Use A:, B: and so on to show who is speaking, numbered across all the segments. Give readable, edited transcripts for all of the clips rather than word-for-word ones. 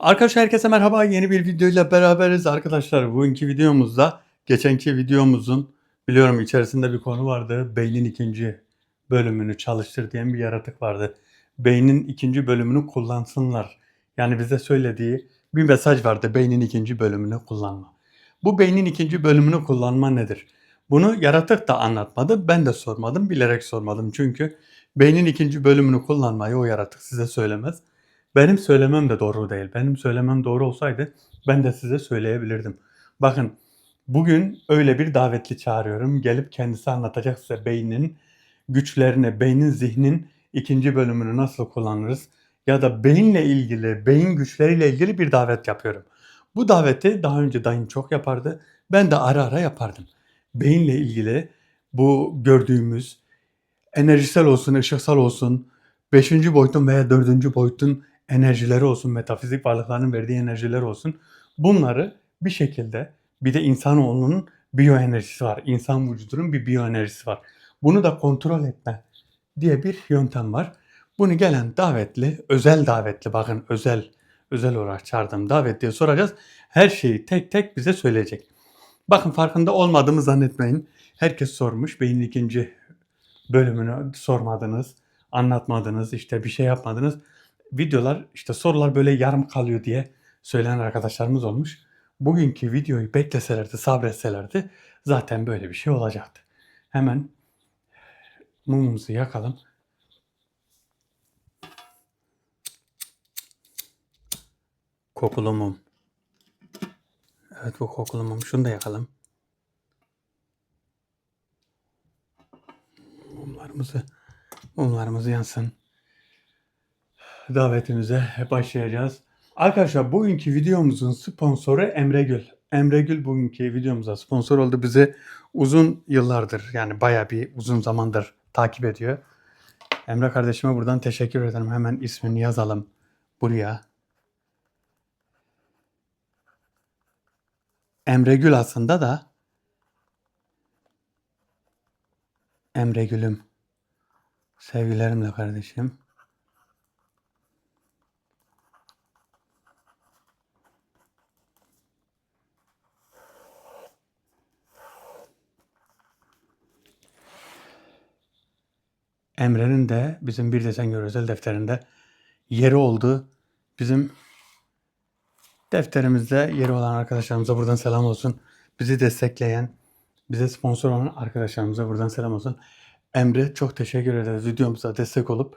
A: Arkadaşlar herkese merhaba. Yeni bir videoyla beraberiz arkadaşlar. Bugünkü videomuzda geçenki videomuzun biliyorum içerisinde bir konu vardı. Beynin ikinci bölümünü çalıştır diyen bir yaratık vardı. Beynin ikinci bölümünü kullansınlar. Yani bize söylediği bir mesaj vardı. Beynin ikinci bölümünü kullanma. Bu beynin ikinci bölümünü kullanma nedir? Bunu yaratık da anlatmadı. Ben de sormadım. Bilerek sormadım. Çünkü beynin ikinci bölümünü kullanmayı o yaratık size söylemez. Benim söylemem de doğru değil. Benim söylemem doğru olsaydı ben de size söyleyebilirdim. Bakın bugün öyle bir davetli çağırıyorum. Gelip kendisi anlatacak size beynin güçlerini, beynin, zihnin ikinci bölümünü nasıl kullanırız ya da beyinle ilgili, beyin güçleriyle ilgili bir davet yapıyorum. Bu daveti daha önce dayım çok yapardı. Ben de ara ara yapardım. Beyinle ilgili bu gördüğümüz enerjisel olsun, ışıksal olsun, beşinci boyutun veya dördüncü boyutun enerjileri olsun, metafizik varlıkların verdiği enerjiler olsun. Bunları bir şekilde bir de insanoğlunun biyoenerjisi var. İnsan vücudunun bir biyoenerjisi var. Bunu da kontrol etme diye bir yöntem var. Bunu gelen davetli, özel davetli bakın özel olarak çağırdığım davetliye soracağız. Her şeyi tek tek bize söyleyecek. Bakın farkında olmadığımı zannetmeyin. Herkes sormuş. Beyin ikinci bölümünü sormadınız, anlatmadınız, işte bir şey yapmadınız. Videolar, işte sorular böyle yarım kalıyor diye söyleyen arkadaşlarımız olmuş. Bugünkü videoyu bekleselerdi, sabretselerdi zaten böyle bir şey olacaktı. Hemen mumumuzu yakalım. Kokulu mum. Evet bu kokulu mum. Şunu da yakalım. Mumlarımızı yansın. Davetimize başlayacağız. Arkadaşlar bugünkü videomuzun sponsoru Emre Gül. Emre Gül bugünkü videomuza sponsor oldu. Bizi uzun yıllardır yani bayağı bir uzun zamandır takip ediyor. Emre kardeşime buradan teşekkür ederim. Hemen ismini yazalım buraya. Emre Gül aslında da Emre Gül'üm. Sevgilerimle kardeşim. Emre'nin de bizim Bir Desen Gör özel defterinde yeri oldu. Bizim defterimizde yeri olan arkadaşlarımıza buradan selam olsun. Bizi destekleyen, bize sponsor olan arkadaşlarımıza buradan selam olsun. Emre çok teşekkür ederiz videomuza destek olup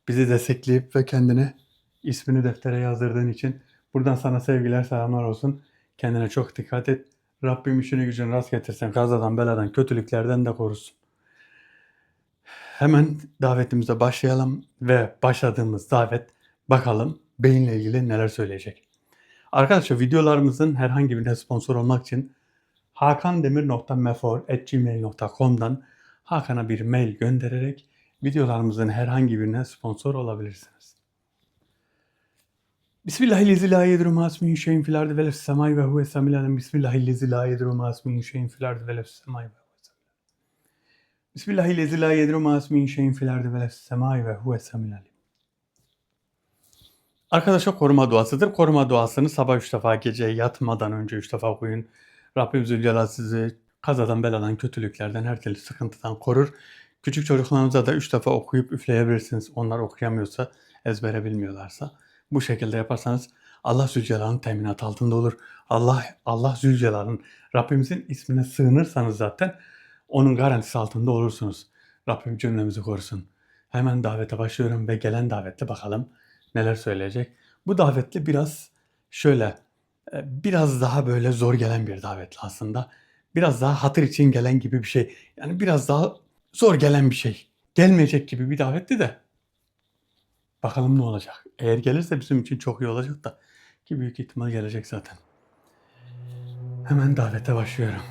A: bizi destekleyip ve kendine ismini deftere yazdırdığın için. Buradan sana sevgiler selamlar olsun. Kendine çok dikkat et. Rabbim işini gücünü rast getirsin. Kazadan beladan kötülüklerden de korusun. Hemen davetimize başlayalım ve başladığımız davet bakalım beyinle ilgili neler söyleyecek. Arkadaşlar videolarımızın herhangi birine sponsor olmak için hakandemir.mefor@gmail.com'dan Hakan'a bir mail göndererek videolarımızın herhangi birine sponsor olabilirsiniz. Bismillahirrahmanirrahim. La yedru ma ismihi şeyin fil ardı ve lefs semai ve huve semil alem. Bismillahirrahmanirrahim. La yedru ma ismihi şeyin fil ardı ve lefs semai ve huve semil alem. Bismillahirrahmanirrahim. La yedru ma ismihi şeyin fil ardı ve lefs semai ve huve semil alem. Arkadaşlar koruma duasıdır. Koruma duasını sabah 3 defa, gece yatmadan önce 3 defa okuyun. Rabbim Zülcelal sizi kazadan, beladan, kötülüklerden, her türlü sıkıntıdan korur. Küçük çocuklarınıza da 3 defa okuyup üfleyebilirsiniz. Onlar okuyamıyorsa, ezbere bilmiyorlarsa. Bu şekilde yaparsanız Allah Zülcelal'ın teminat altında olur. Allah Zülcelal'ın, Rabbimizin ismine sığınırsanız zaten onun garantisi altında olursunuz. Rabbim cümlemizi korusun. Hemen davete başlıyorum ve gelen davette bakalım neler söyleyecek. Bu davetli biraz şöyle, biraz daha böyle zor gelen bir davetli aslında. Biraz daha hatır için gelen gibi bir şey. Yani biraz daha zor gelen bir şey. Gelmeyecek gibi bir davetti de. Bakalım ne olacak. Eğer gelirse bizim için çok iyi olacak da. Ki büyük ihtimal gelecek zaten. Hemen davete başlıyorum.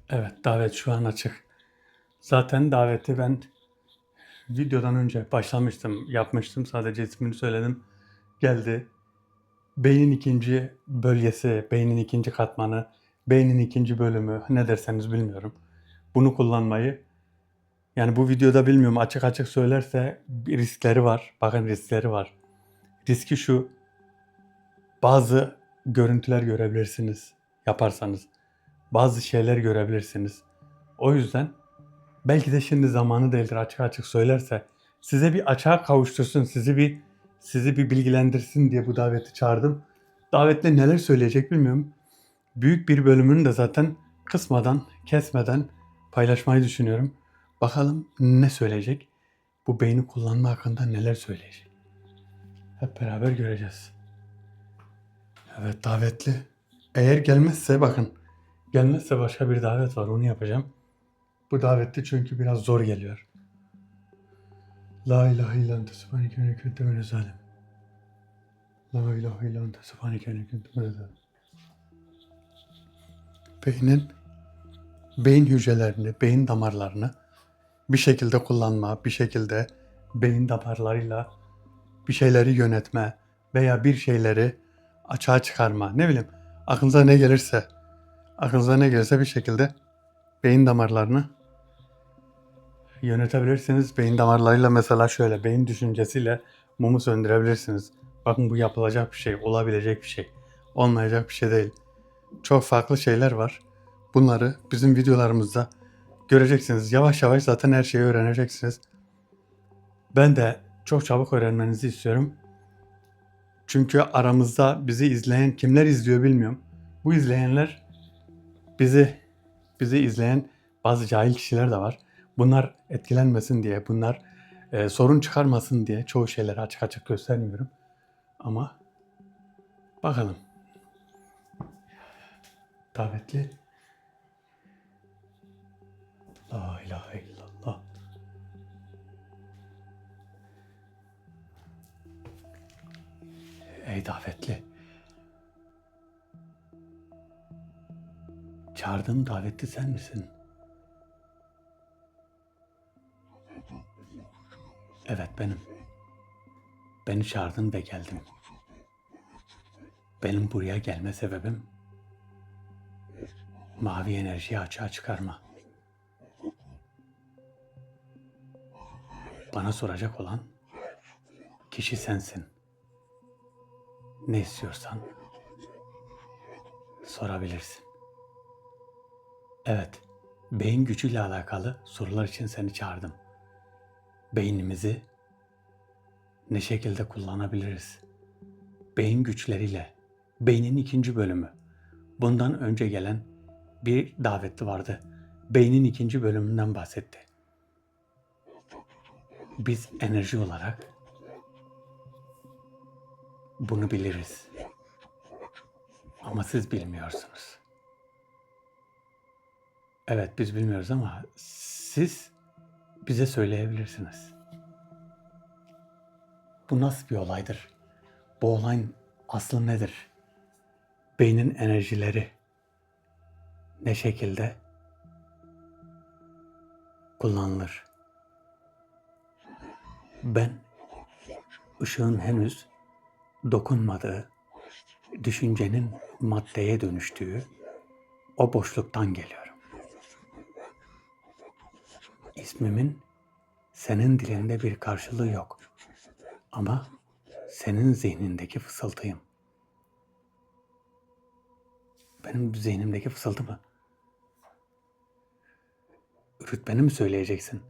A: Evet, davet şu an açık. Zaten daveti ben videodan önce başlamıştım, yapmıştım. Sadece ismini söyledim. Geldi. Beynin ikinci bölgesi, beynin ikinci katmanı, beynin ikinci bölümü ne derseniz bilmiyorum. Bunu kullanmayı yani bu videoda bilmiyorum açık açık söylerse bir riskleri var. Bakın riskleri var. Riski şu: bazı görüntüler görebilirsiniz yaparsanız. Bazı şeyler görebilirsiniz. O yüzden belki de şimdi zamanı değildir, açık açık söylerse size bir açığa kavuştursun, sizi bir bilgilendirsin diye bu daveti çağırdım. Davetle neler söyleyecek bilmiyorum. Büyük bir bölümünü de zaten kısmadan, kesmeden paylaşmayı düşünüyorum. Bakalım ne söyleyecek? Bu beyni kullanma hakkında neler söyleyecek? Hep beraber göreceğiz. Evet, davetli. Eğer gelmezse bakın, gelmezse başka bir davet var, onu yapacağım. Bu davette çünkü biraz zor geliyor. La ilahe illa ente subhaneke ve kuntu minez zalim. La ilahe illa ente subhaneke ve kuntu minez zalim. Beyin hücrelerini, beyin damarlarını bir şekilde kullanma, bir şekilde beyin damarlarıyla bir şeyleri yönetme veya bir şeyleri açığa çıkarma. Ne bileyim, aklınıza ne gelirse bir şekilde beyin damarlarını yönetebilirsiniz. Beyin damarlarıyla mesela şöyle beyin düşüncesiyle mumu söndürebilirsiniz. Bakın, bu yapılacak bir şey, olabilecek bir şey. Olmayacak bir şey değil. Çok farklı şeyler var. Bunları bizim videolarımızda göreceksiniz. Yavaş yavaş zaten her şeyi öğreneceksiniz. Ben de çok çabuk öğrenmenizi istiyorum. Çünkü aramızda bizi izleyen kimler izliyor bilmiyorum. Bu izleyenler bizi izleyen bazı cahil kişiler de var. Bunlar etkilenmesin diye, bunlar sorun çıkarmasın diye çoğu şeyleri açık açık göstermiyorum. Ama bakalım. Davetli. La ilahe illallah. Ey davetli. Çağırdığım davetli sen misin? Evet, benim. Beni çağırdın ve geldim. Benim buraya gelme sebebim mavi enerjiyi açığa çıkarma. Bana soracak olan kişi sensin. Ne istiyorsan sorabilirsin. Evet, beyin gücüyle alakalı sorular için seni çağırdım. Beynimizi ne şekilde kullanabiliriz? Beyin güçleriyle, beynin ikinci bölümü. Bundan önce gelen bir davetli vardı. Beynin ikinci bölümünden bahsetti. Biz enerji olarak bunu biliriz. Ama siz bilmiyorsunuz. Evet, biz bilmiyoruz ama siz bize söyleyebilirsiniz. Bu nasıl bir olaydır? Bu olayın aslı nedir? Beynin enerjileri ne şekilde kullanılır? Ben ışığın henüz dokunmadığı, düşüncenin maddeye dönüştüğü o boşluktan geliyorum. İsmimin senin dilinde bir karşılığı yok. Ama senin zihnindeki fısıltıyım. Benim zihnimdeki fısıltı mı? Rütbeni mi söyleyeceksin?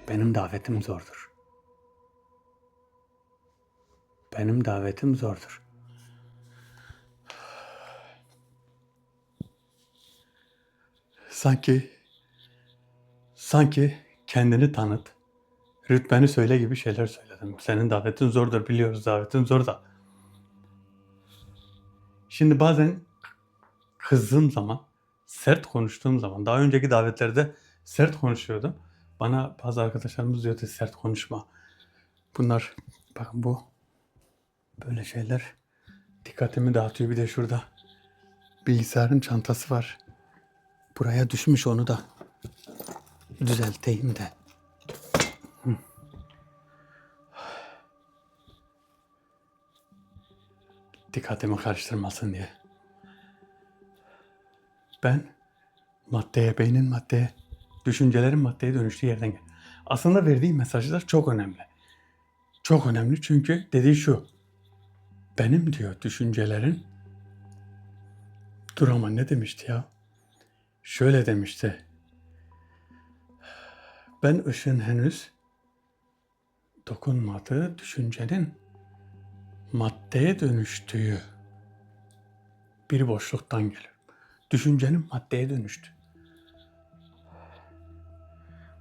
A: Benim davetim zordur. Benim davetim zordur. Sanki kendini tanıt, rütbeni söyle gibi şeyler söyledim. Senin davetin zordur, biliyoruz davetin zor da. Şimdi bazen kızdığım zaman, sert konuştuğum zaman, daha önceki davetlerde sert konuşuyordum. Bana bazı arkadaşlarımız diyordu sert konuşma. Bunlar, bakın bu böyle şeyler dikkatimi dağıtıyor. Bir de şurada bilgisayarın çantası var. Buraya düşmüş, onu da düzelteyim de. Dikkatimi karıştırmasın diye. Ben beynin maddeye, düşüncelerin maddeye dönüştüğü yerden gel. Aslında verdiği mesajlar çok önemli. Çok önemli çünkü dediği şu. Benim diyor düşüncelerin, dur ama ne demişti ya? Şöyle demişti. Ben ışın henüz dokunmadığı düşüncenin maddeye dönüştüğü bir boşluktan gelir. Düşüncenin maddeye dönüştü.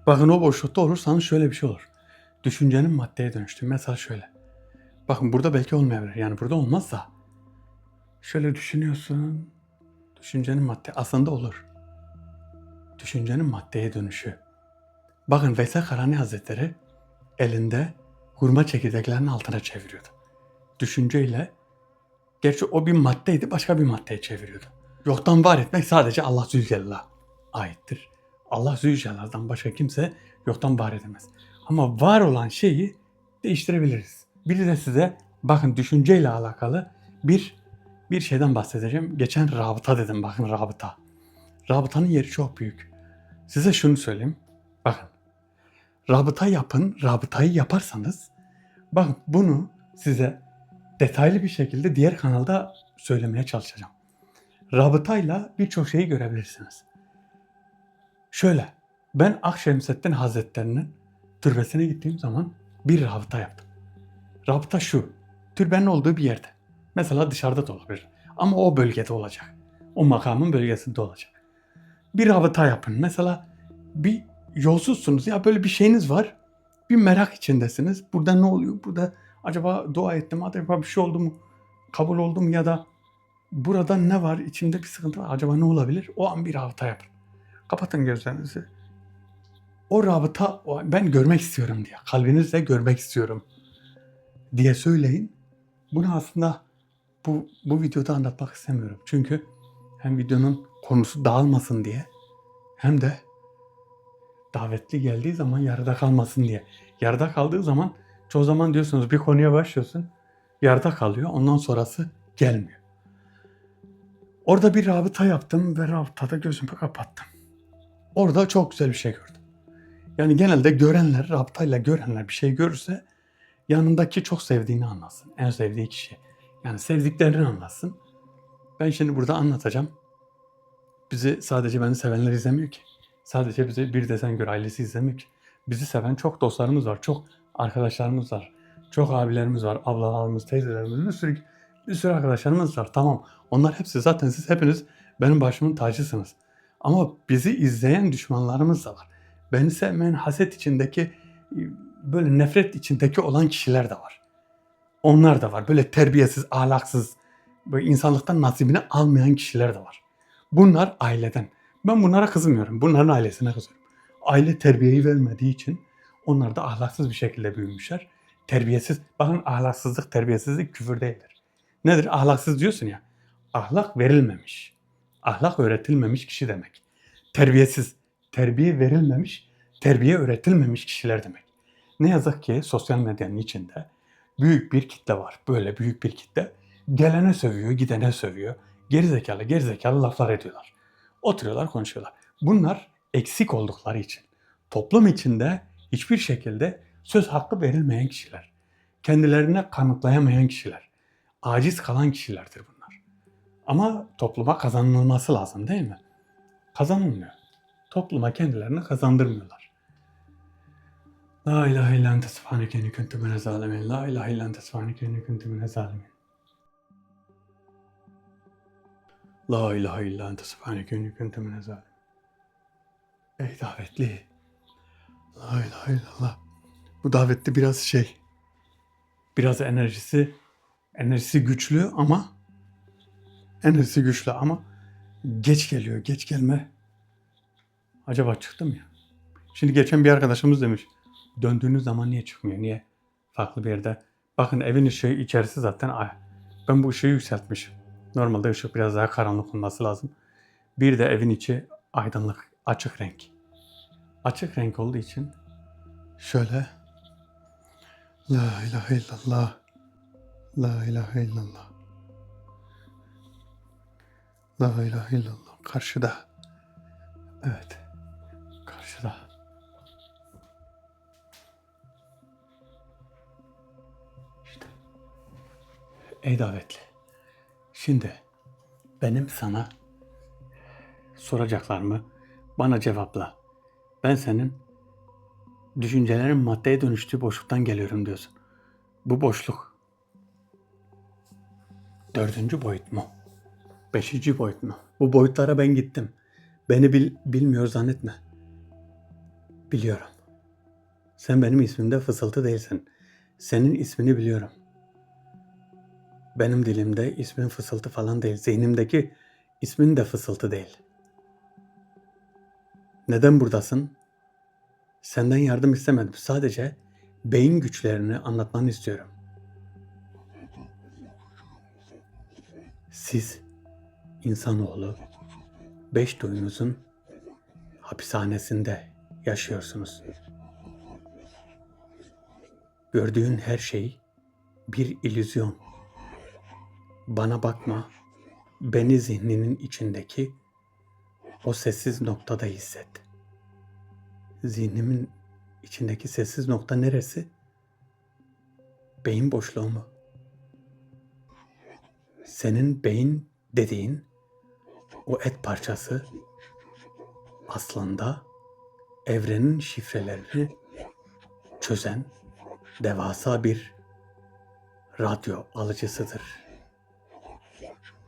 A: Bakın o boşlukta olursanız şöyle bir şey olur. Düşüncenin maddeye dönüştü. Mesela şöyle. Bakın burada belki olmayabilir. Yani burada olmazsa şöyle düşünüyorsun. Düşüncenin aslında olur. Düşüncenin maddeye dönüşü. Bakın Veysel Karani Hazretleri elinde hurma çekirdeklerinin altına çeviriyordu. Düşünceyle, gerçi o bir maddeydi, başka bir maddeye çeviriyordu. Yoktan var etmek sadece Allah Zülcelal'a aittir. Allah Zülcelal'dan başka kimse yoktan var edemez. Ama var olan şeyi değiştirebiliriz. Bir de size bakın düşünceyle alakalı bir şeyden bahsedeceğim. Geçen rabıta dedim, bakın rabıta. Rabıtanın yeri çok büyük. Size şunu söyleyeyim. Bakın. Rabıta yapın. Rabıtayı yaparsanız bakın bunu size detaylı bir şekilde diğer kanalda söylemeye çalışacağım. Rabıtayla birçok şeyi görebilirsiniz. Şöyle, ben Akşemseddin Hazretleri'nin türbesine gittiğim zaman bir rabıta yaptım. Rabıta şu, türbenin olduğu bir yerde. Mesela dışarıda da olabilir. Ama o bölgede olacak. O makamın bölgesinde olacak. Bir rabıta yapın. Mesela bir yolsuzsunuz ya, böyle bir şeyiniz var. Bir merak içindesiniz. Burada ne oluyor? Burada acaba dua ettim, acaba bir şey oldu mu? Kabul oldu mu, ya da burada ne var? İçimde bir sıkıntı var. Acaba ne olabilir? O an bir rabıta yapın. Kapatın gözlerinizi. O rabıta, ben görmek istiyorum diye. Kalbinizle görmek istiyorum diye söyleyin. Bunu aslında bu videoda anlatmak istemiyorum. Çünkü hem videonun konusu dağılmasın diye, hem de davetli geldiği zaman yarıda kalmasın diye. Yarıda kaldığı zaman çoğu zaman diyorsunuz bir konuya başlıyorsun, yarıda kalıyor, ondan sonrası gelmiyor. Orada bir rabıta yaptım ve rabıtada gözümü kapattım. Orada çok güzel bir şey gördüm. Yani genelde görenler, rabıtayla görenler bir şey görürse yanındaki çok sevdiğini anlasın. En sevdiği kişi. Yani sevdiklerini anlasın. Ben şimdi burada anlatacağım. Bizi sadece beni sevenler izlemiyor ki. Sadece bizi Bir Desen Gör ailesi izlemiyor ki. Bizi seven çok dostlarımız var, çok arkadaşlarımız var, çok abilerimiz var, ablalarımız, teyzelerimiz, bir sürü arkadaşlarımız var. Tamam, onlar hepsi zaten, siz hepiniz benim başımın tacısınız. Ama bizi izleyen düşmanlarımız da var. Beni sevmeyen, haset içindeki, böyle nefret içindeki olan kişiler de var. Onlar da var. Böyle terbiyesiz, ahlaksız, böyle insanlıktan nasibini almayan kişiler de var. Bunlar aileden. Ben bunlara kızmıyorum. Bunların ailesine kızıyorum. Aile terbiyeyi vermediği için onlar da ahlaksız bir şekilde büyümüşler. Terbiyesiz. Bakın, ahlaksızlık, terbiyesizlik küfür değildir. Nedir? Ahlaksız diyorsun ya. Ahlak verilmemiş. Ahlak öğretilmemiş kişi demek. Terbiyesiz. Terbiye verilmemiş, terbiye öğretilmemiş kişiler demek. Ne yazık ki sosyal medyanın içinde büyük bir kitle var. Böyle büyük bir kitle. Gelene sövüyor, gidene sövüyor. Gerizekalı laflar ediyorlar. Oturuyorlar, konuşuyorlar. Bunlar eksik oldukları için. Toplum içinde hiçbir şekilde söz hakkı verilmeyen kişiler. Kendilerine kanıtlayamayan kişiler. Aciz kalan kişilerdir bunlar. Ama topluma kazanılması lazım, değil mi? Kazanılmıyor. Topluma kendilerini kazandırmıyorlar. La ilahe illan tesbhaneke inni kuntu mine zalimin. La ilahe illan tesbhaneke inni kuntu mine zalimin. La ilahe illan tesbhaneke inni kuntu mine zalimin. Ey davetli. La ilahe illallah. Bu davetli biraz enerjisi güçlü ama geç geliyor. Geç gelme. Acaba çıktım ya. Şimdi geçen bir arkadaşımız demiş, döndüğünüz zaman niye çıkmıyor? Niye? Farklı bir yerde. Bakın, evin ışığı içerisi zaten. Ben bu ışığı yükseltmişim. Normalde ışık biraz daha karanlık olması lazım. Bir de evin içi aydınlık, açık renk. Açık renk olduğu için şöyle La ilahe illallah, La ilahe illallah, La ilahe illallah. Karşıda. Evet, karşıda. İşte. Ey davetli. Şimdi benim sana soracaklarımı bana cevapla. Ben senin düşüncelerin maddeye dönüştüğü boşluktan geliyorum diyorsun. Bu boşluk 4. boyut mu? 5. boyut mu? Bu boyutlara ben gittim. Beni bilmiyor zannetme. Biliyorum. Sen benim ismimde fısıltı değilsin. Senin ismini biliyorum. Benim dilimde ismin fısıltı falan değil. Zihnimdeki ismin de fısıltı değil. Neden buradasın? Senden yardım istemedim. Sadece beyin güçlerini anlatmanı istiyorum. Siz, insanoğlu, 5 duyunuzun hapishanesinde yaşıyorsunuz. Gördüğün her şey bir illüzyon. Bana bakma, beni zihninin içindeki o sessiz noktada hisset. Zihnimin içindeki sessiz nokta neresi? Beyin boşluğu mu? Senin beyin dediğin o et parçası aslında evrenin şifrelerini çözen devasa bir radyo alıcısıdır.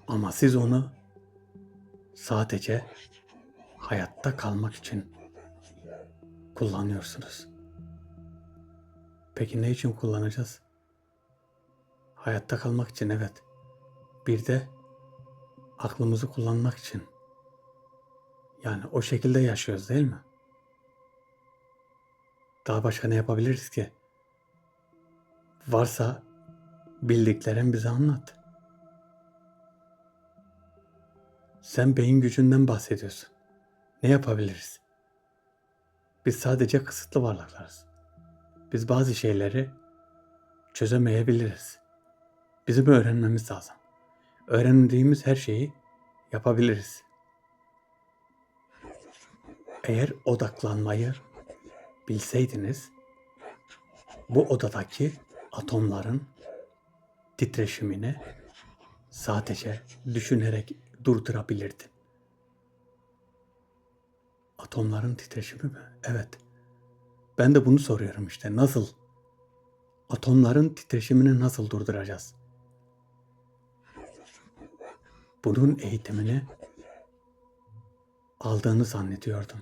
A: Ama siz onu sadece hayatta kalmak için kullanıyorsunuz. Peki ne için kullanacağız? Hayatta kalmak için, evet. Bir de aklımızı kullanmak için. Yani o şekilde yaşıyoruz değil mi? Daha başka ne yapabiliriz ki? Varsa bildiklerin bize anlat. Sen beyin gücünden bahsediyorsun. Ne yapabiliriz? Biz sadece kısıtlı varlıklarız. Biz bazı şeyleri çözemeyebiliriz. Bizim öğrenmemiz lazım. Öğrendiğimiz her şeyi yapabiliriz. Eğer odaklanmayı bilseydiniz, bu odadaki atomların titreşimini sadece düşünerek durdurabilirdin. Atomların titreşimi mi? Evet. Ben de bunu soruyorum işte. Nasıl? Atomların titreşimini nasıl durduracağız? Bunun eğitimini aldığını zannediyordum.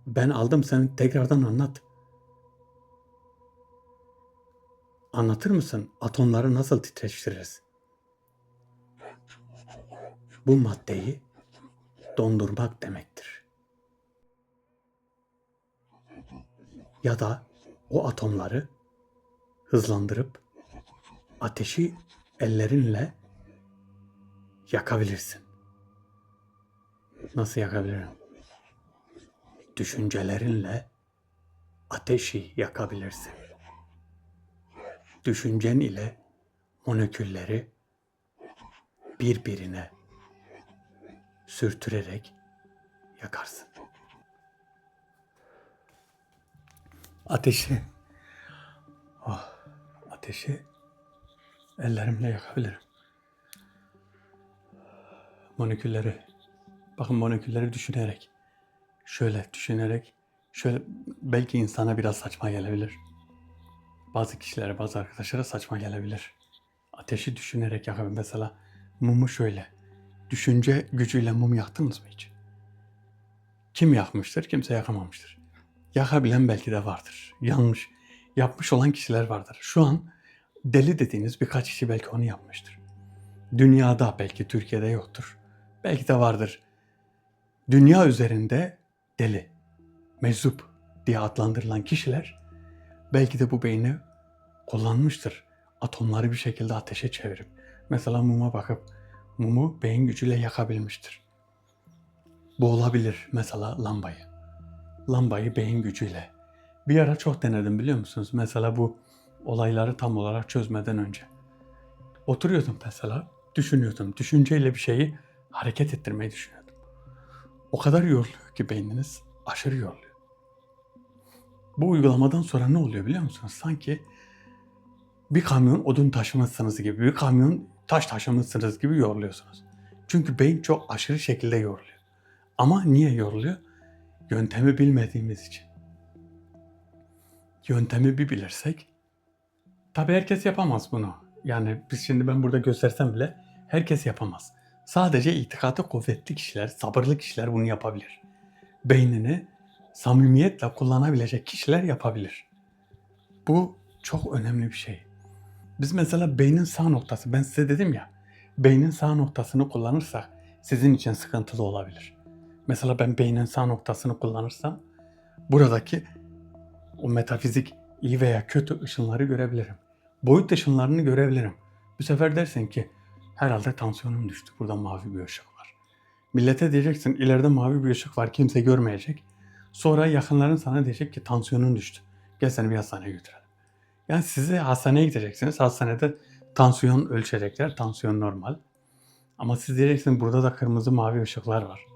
A: Ben aldım, sen tekrardan anlat. Anlatır mısın? Atomları nasıl titreştiririz? Bu maddeyi dondurmak demektir. Ya da o atomları hızlandırıp ateşi ellerinle yakabilirsin. Nasıl yakabilirim? Düşüncelerinle ateşi yakabilirsin. Düşüncen ile molekülleri birbirine sürtürerek yakarsın. Ateşi ellerimle yakabilirim. Molekülleri düşünerek, şöyle belki insana biraz saçma gelebilir. Bazı kişilere, bazı arkadaşlara saçma gelebilir. Ateşi düşünerek yakabilir. Mesela mumu şöyle. Düşünce gücüyle mum yaktınız mı hiç? Kim yakmıştır? Kimse yakamamıştır. Yakabilen belki de vardır. Yanlış yapmış olan kişiler vardır. Şu an deli dediğiniz birkaç kişi belki onu yapmıştır. Dünyada, belki Türkiye'de yoktur. Belki de vardır. Dünya üzerinde deli, meczup diye adlandırılan kişiler belki de bu beyni kullanmıştır. Atomları bir şekilde ateşe çevirip Mesela muma bakıp mumu beyin gücüyle yakabilmiştir. Bu olabilir mesela lambayı. Lambayı beyin gücüyle. Bir ara çok denedim biliyor musunuz? Mesela bu olayları tam olarak çözmeden önce. Oturuyordum mesela, düşünüyordum. Düşünceyle bir şeyi hareket ettirmeyi düşünüyordum. O kadar yoruluyor ki beyniniz, aşırı yoruluyor. Bu uygulamadan sonra ne oluyor biliyor musunuz? Sanki bir kamyon odun taşımışsınız gibi, bir kamyon taş taşımışsınız gibi yoruluyorsunuz. Çünkü beyin çok aşırı şekilde yoruluyor. Ama niye yoruluyor? Yöntemi bilmediğimiz için. Yöntemi bir bilirsek, tabii herkes yapamaz bunu. Yani ben burada göstersem bile herkes yapamaz. Sadece itikadı kuvvetli kişiler, sabırlı kişiler bunu yapabilir. Beynini samimiyetle kullanabilecek kişiler yapabilir. Bu çok önemli bir şey. Biz mesela beynin sağ noktası, ben size dedim ya, beynin sağ noktasını kullanırsak sizin için sıkıntılı olabilir. Mesela ben beynin sağ noktasını kullanırsam buradaki o metafizik iyi veya kötü ışınları görebilirim. Boyut ışınlarını görebilirim. Bu sefer dersin ki herhalde tansiyonum düştü. Burada mavi bir ışık var. Millete diyeceksin ileride mavi bir ışık var, kimse görmeyecek. Sonra yakınların sana diyecek ki tansiyonun düştü. Gel seni bir hastaneye götürelim. Yani sizi hastaneye gideceksiniz. Hastanede tansiyon ölçecekler. Tansiyon normal. Ama siz diyeceksiniz burada da kırmızı mavi ışıklar var.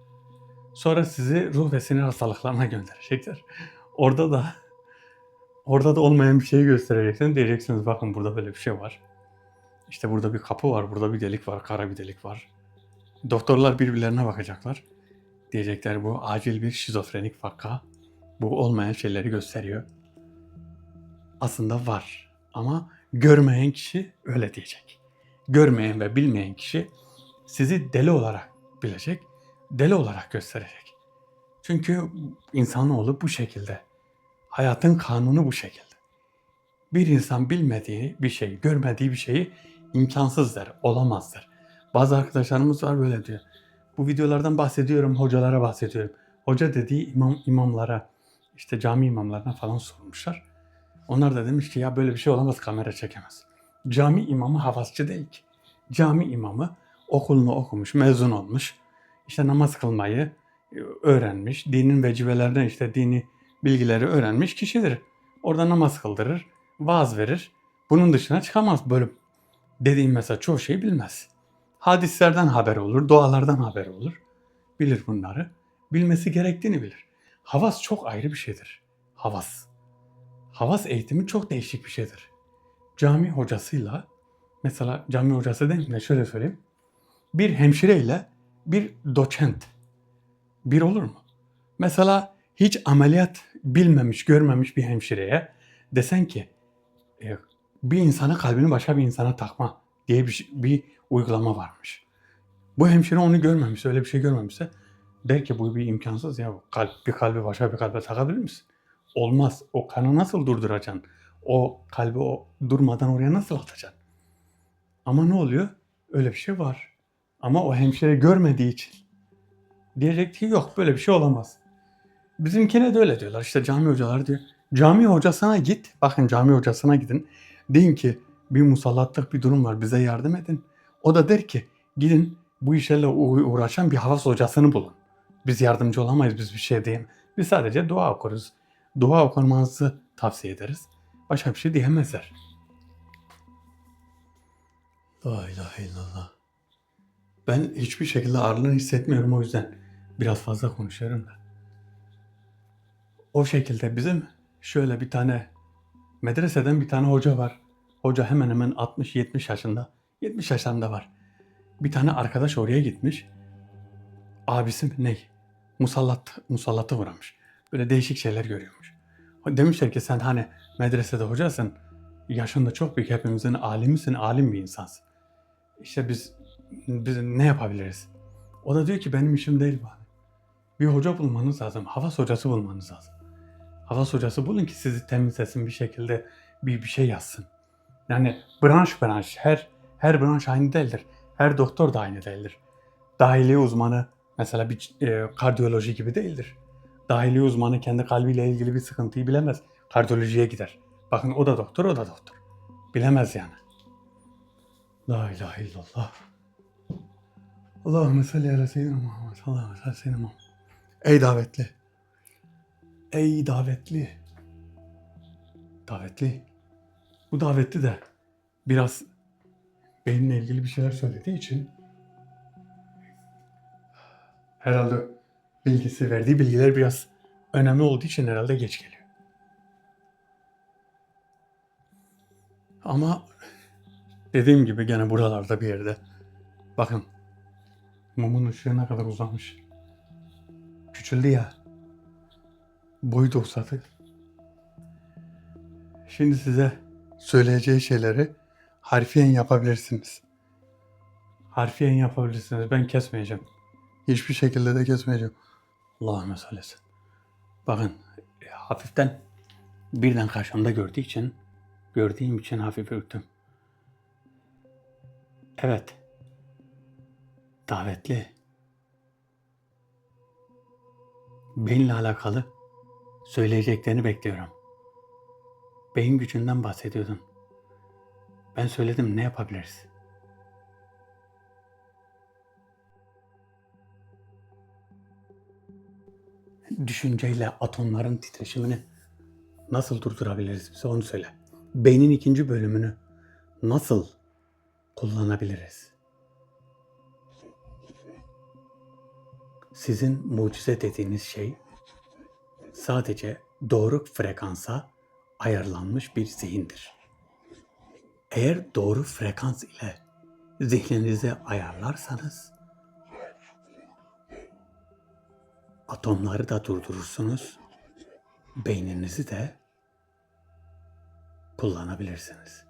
A: Sonra sizi ruh ve sinir hastalıklarına gönderecekler. Orada da olmayan bir şeyi göstereceksiniz. Diyeceksiniz bakın burada böyle bir şey var. İşte burada bir kapı var, burada bir delik var, kara bir delik var. Doktorlar birbirlerine bakacaklar. Diyecekler bu acil bir şizofrenik vaka. Bu olmayan şeyleri gösteriyor. Aslında var ama görmeyen kişi öyle diyecek. Görmeyen ve bilmeyen kişi sizi deli olarak bilecek, deli olarak gösterecek. Çünkü insanoğlu bu şekilde. Hayatın kanunu bu şekilde. Bir insan bilmediği bir şey, görmediği bir şeyi imkansız der, olamaz der. Bazı arkadaşlarımız var böyle diyor. Bu videolardan bahsediyorum, hocalara bahsediyorum. Hoca dediği imamlara, işte cami imamlarına falan sormuşlar. Onlar da demiş ki ya böyle bir şey olamaz, kamera çekemez. Cami imamı havasçı değil ki. Cami imamı okulunu okumuş, mezun olmuş. İşte namaz kılmayı öğrenmiş. Dinin vecibelerden işte dini bilgileri öğrenmiş kişidir. Orada namaz kıldırır, vaaz verir. Bunun dışına çıkamaz. Böyle dediğim mesela çoğu şeyi bilmez. Hadislerden haber olur, dualardan haber olur. Bilir bunları. Bilmesi gerektiğini bilir. Havas çok ayrı bir şeydir. Havas. Havas eğitimi çok değişik bir şeydir. Cami hocasıyla, mesela cami hocası değil de şöyle söyleyeyim. Bir hemşireyle bir doçent bir olur mu? Mesela hiç ameliyat bilmemiş, görmemiş bir hemşireye desen ki bir insana kalbini başka bir insana takma diye bir uygulama varmış. Bu hemşire onu görmemiş, öyle bir şey görmemişse der ki bu bir imkansız ya. Bir kalbi başka bir kalbe takabilir misin? Olmaz. O kanı nasıl durduracaksın? O kalbi durmadan oraya nasıl atacaksın? Ama ne oluyor? Öyle bir şey var. Ama o hemşire görmediği için diyecek ki yok böyle bir şey olamaz. Bizimkine de öyle diyorlar. İşte cami hocaları diyor. Cami hocasına git. Bakın cami hocasına gidin. Deyin ki bir musallatlık bir durum var. Bize yardım edin. O da der ki gidin bu işlerle uğraşan bir havas hocasını bulun. Biz yardımcı olamayız. Biz bir şey diyeyim. Biz sadece dua okuruz. Dua okumanızı tavsiye ederiz. Başka bir şey diyemezler. La ilahe illallah. Ben hiçbir şekilde ağırlığını hissetmiyorum o yüzden biraz fazla konuşuyorum da. O şekilde bizim şöyle bir tane medreseden bir tane hoca var. Hoca hemen hemen 60-70 yaşında. 70 yaşlarında var. Bir tane arkadaş oraya gitmiş. Abisi ne? Musallatı vuramış. Böyle değişik şeyler görüyormuş. Demişler ki sen hani medresede hocasın. Yaşında çok büyük, hepimizin alimisin, alim bir insansın. İşte biz ne yapabiliriz? O da diyor ki benim işim değil bu. Bir hoca bulmanız lazım. Havas hocası bulmanız lazım. Havas hocası bulun ki sizi temizlesin bir şekilde bir şey yazsın. Yani branş her branş aynı değildir. Her doktor da aynı değildir. Dahiliye uzmanı mesela bir kardiyoloji gibi değildir. Dahiliye uzmanı kendi kalbiyle ilgili bir sıkıntıyı bilemez. Kardiyolojiye gider. Bakın o da doktor, o da doktor. Bilemez yani. La ilahe illallah. Allahümme salli ala seyyidina Muhammed. Allahümme salli ala seyyidina Muhammed. Ey davetli. Ey davetli. Davetli. Bu davetli de biraz benimle ilgili bir şeyler söylediği için herhalde verdiği bilgiler biraz önemli olduğu için herhalde geç geliyor. Ama dediğim gibi gene buralarda bir yerde. Bakın mumun ışığı ne kadar uzamış. Küçüldü ya. Boyu da uzadı. Şimdi size söyleyeceği şeyleri harfiyen yapabilirsiniz. Harfiyen yapabilirsiniz. Ben kesmeyeceğim. Hiçbir şekilde de kesmeyeceğim. Allahümme salli. Bakın hafiften birden karşımda gördüğüm için hafif ürktüm. Evet. Davetli. Benimle alakalı söyleyeceklerini bekliyorum. Beyin gücünden bahsediyordun. Ben söyledim, ne yapabiliriz? Düşünceyle atomların titreşimini nasıl durdurabiliriz, bize onu söyle. Beynin ikinci bölümünü nasıl kullanabiliriz? Sizin mucize dediğiniz şey sadece doğru frekansa ayarlanmış bir zihindir. Eğer doğru frekans ile zihninizi ayarlarsanız atomları da durdurursunuz, beyninizi de kullanabilirsiniz.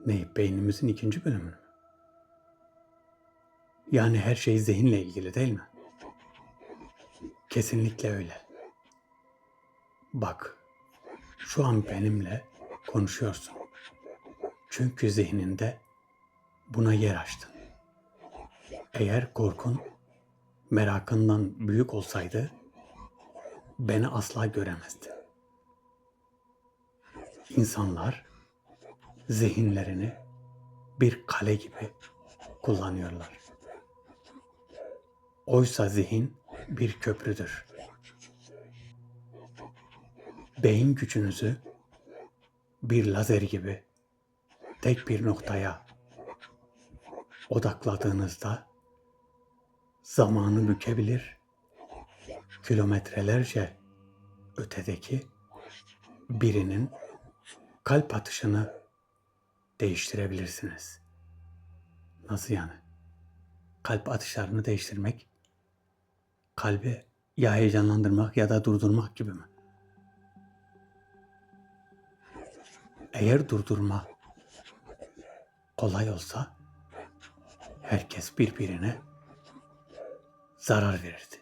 A: Ne? Beynimizin ikinci bölümünü mü? Yani her şey zihinle ilgili değil mi? Kesinlikle öyle. Bak, şu an benimle konuşuyorsun. Çünkü zihninde buna yer açtın. Eğer korkun merakından büyük olsaydı beni asla göremezdin. İnsanlar zihinlerini bir kale gibi kullanıyorlar. Oysa zihin bir köprüdür. Beyin gücünüzü bir lazer gibi tek bir noktaya odakladığınızda zamanı bükebilir, kilometrelerce ötedeki birinin kalp atışını değiştirebilirsiniz. Nasıl yani? Kalp atışlarını değiştirmek, kalbi ya heyecanlandırmak ya da durdurmak gibi mi? Eğer durdurma kolay olsa herkes birbirine zarar verirdi.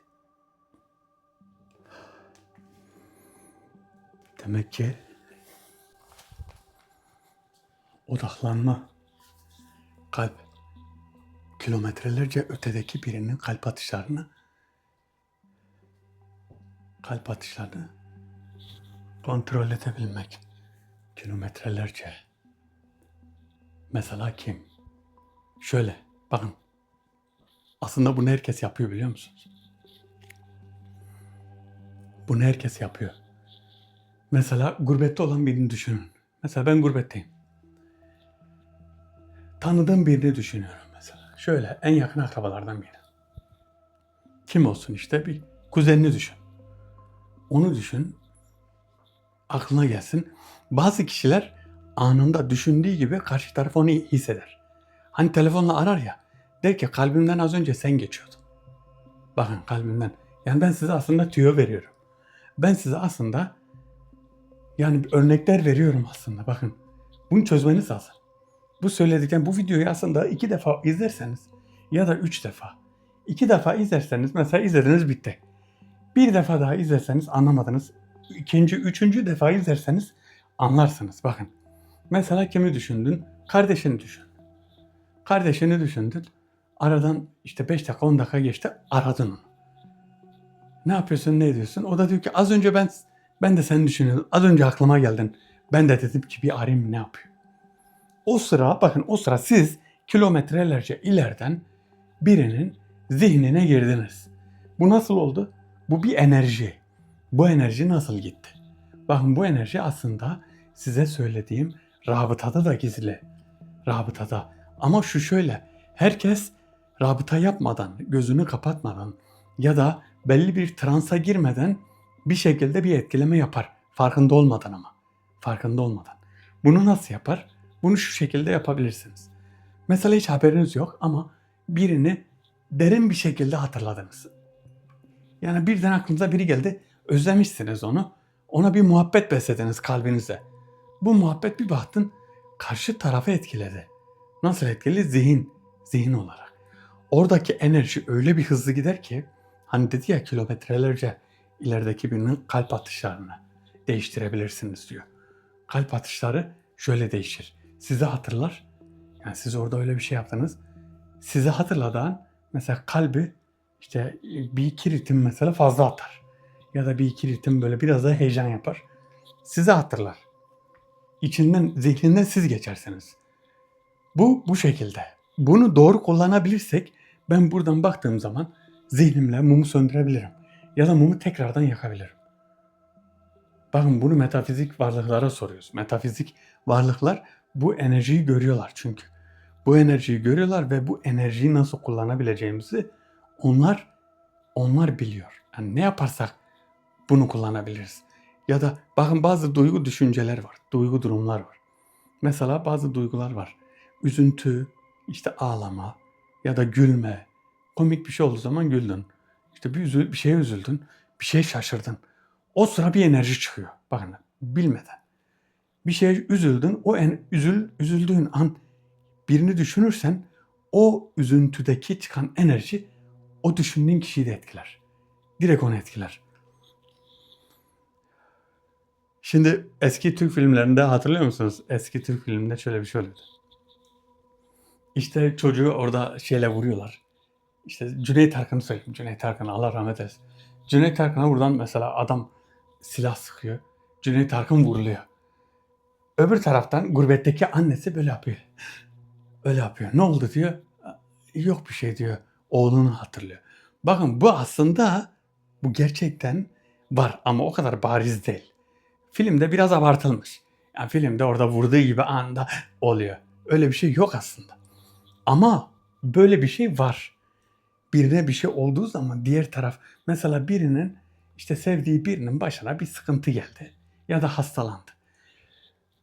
A: Demek ki odaklanma, kalp kilometrelerce ötedeki birinin kalp atışlarını kontrol edebilmek. Kilometrelerce. Mesela kim? Şöyle bakın. Aslında bunu herkes yapıyor, biliyor musunuz? Bunu herkes yapıyor. Mesela gurbette olan birini düşünün. Mesela ben gurbetteyim. Tanıdığım birini düşünüyorum mesela. Şöyle en yakın akrabalardan biri. Kim olsun işte, bir kuzenini düşün. Onu düşün. Aklına gelsin. Bazı kişiler anında düşündüğü gibi karşı taraf onu hisseder. Hani telefonla arar ya. Der ki kalbimden az önce sen geçiyordun. Bakın kalbimden. Yani ben size aslında tüyo veriyorum. Ben size aslında yani örnekler veriyorum aslında. Bakın bunu çözmeniz lazım. Bu söyledikten bu videoyu aslında 2 defa izlerseniz ya da 3 defa. 2 defa izlerseniz mesela izlediniz bitti. 1 defa daha izlerseniz anlamadınız. 2. 3. defa izlerseniz anlarsınız. Bakın. Mesela kimi düşündün? Kardeşini düşün. Kardeşini düşündün. Aradan işte 5 dakika 10 dakika geçti. Aradın onu. Ne yapıyorsun, ne ediyorsun? O da diyor ki az önce ben de seni düşünüyordum. Az önce aklıma geldin. Ben de dedim ki bir arayayım, ne yapıyor? O sıra bakın, o sıra siz kilometrelerce ileriden birinin zihnine girdiniz. Bu nasıl oldu? Bu bir enerji. Bu enerji nasıl gitti? Bakın bu enerji aslında size söylediğim rabıtada da gizli. Rabıtada. Ama şu şöyle. Herkes rabıta yapmadan, gözünü kapatmadan ya da belli bir transa girmeden bir şekilde bir etkileme yapar. Farkında olmadan ama. Farkında olmadan. Bunu nasıl yapar? Bunu şu şekilde yapabilirsiniz. Mesela hiç haberiniz yok ama birini derin bir şekilde hatırladınız. Yani birden aklınıza biri geldi. Özlemişsiniz onu. Ona bir muhabbet beslediniz kalbinize. Bu muhabbet bir baktın karşı tarafı etkiledi. Nasıl etkili? Zihin olarak. Oradaki enerji öyle bir hızlı gider ki hani dedi ya kilometrelerce ilerideki birinin kalp atışlarını değiştirebilirsiniz diyor. Kalp atışları şöyle değişir. Sizi hatırlar. Yani siz orada öyle bir şey yaptınız. Sizi hatırladan mesela kalbi işte bir iki ritim mesela fazla atar. Ya da bir iki ritim böyle biraz daha heyecan yapar. Sizi hatırlar. İçinden, zihninden siz geçersiniz. Bu şekilde. Bunu doğru kullanabilirsek ben buradan baktığım zaman zihnimle mumu söndürebilirim. Ya da mumu tekrardan yakabilirim. Bakın bunu metafizik varlıklara soruyoruz. Metafizik varlıklar bu enerjiyi görüyorlar çünkü. Bu enerjiyi görüyorlar ve bu enerjiyi nasıl kullanabileceğimizi onlar biliyor. Yani ne yaparsak bunu kullanabiliriz. Ya da bakın bazı duygu düşünceler var. Duygu durumlar var. Mesela bazı duygular var. Üzüntü, işte ağlama ya da gülme. Komik bir şey olduğu zaman güldün. İşte bir şeye üzüldün, bir şeye şaşırdın. O sıra bir enerji çıkıyor. Bakın bilmeden. Bir şeye üzüldün, üzüldüğün an birini düşünürsen o üzüntüdeki çıkan enerji o düşündüğün kişiyi de etkiler. Direkt onu etkiler. Şimdi eski Türk filmlerinde hatırlıyor musunuz? Eski Türk filminde şöyle bir şey oluyordu. İşte çocuğu orada şeyle vuruyorlar. İşte Cüneyt Arkın'ı söyleyeyim. Cüneyt Arkın Allah rahmet eylesin. Cüneyt Arkın'a buradan mesela adam silah sıkıyor. Cüneyt Arkın vuruluyor. Öbür taraftan gurbetteki annesi böyle yapıyor. Öyle yapıyor. Ne oldu diyor. Yok bir şey diyor. Oğlunu hatırlıyor. Bakın bu aslında bu gerçekten var ama o kadar bariz değil. Filmde biraz abartılmış. Yani filmde orada vurduğu gibi anda oluyor. Öyle bir şey yok aslında. Ama böyle bir şey var. Birine bir şey olduğu zaman diğer taraf mesela birinin işte sevdiği birinin başına bir sıkıntı geldi ya da hastalandı.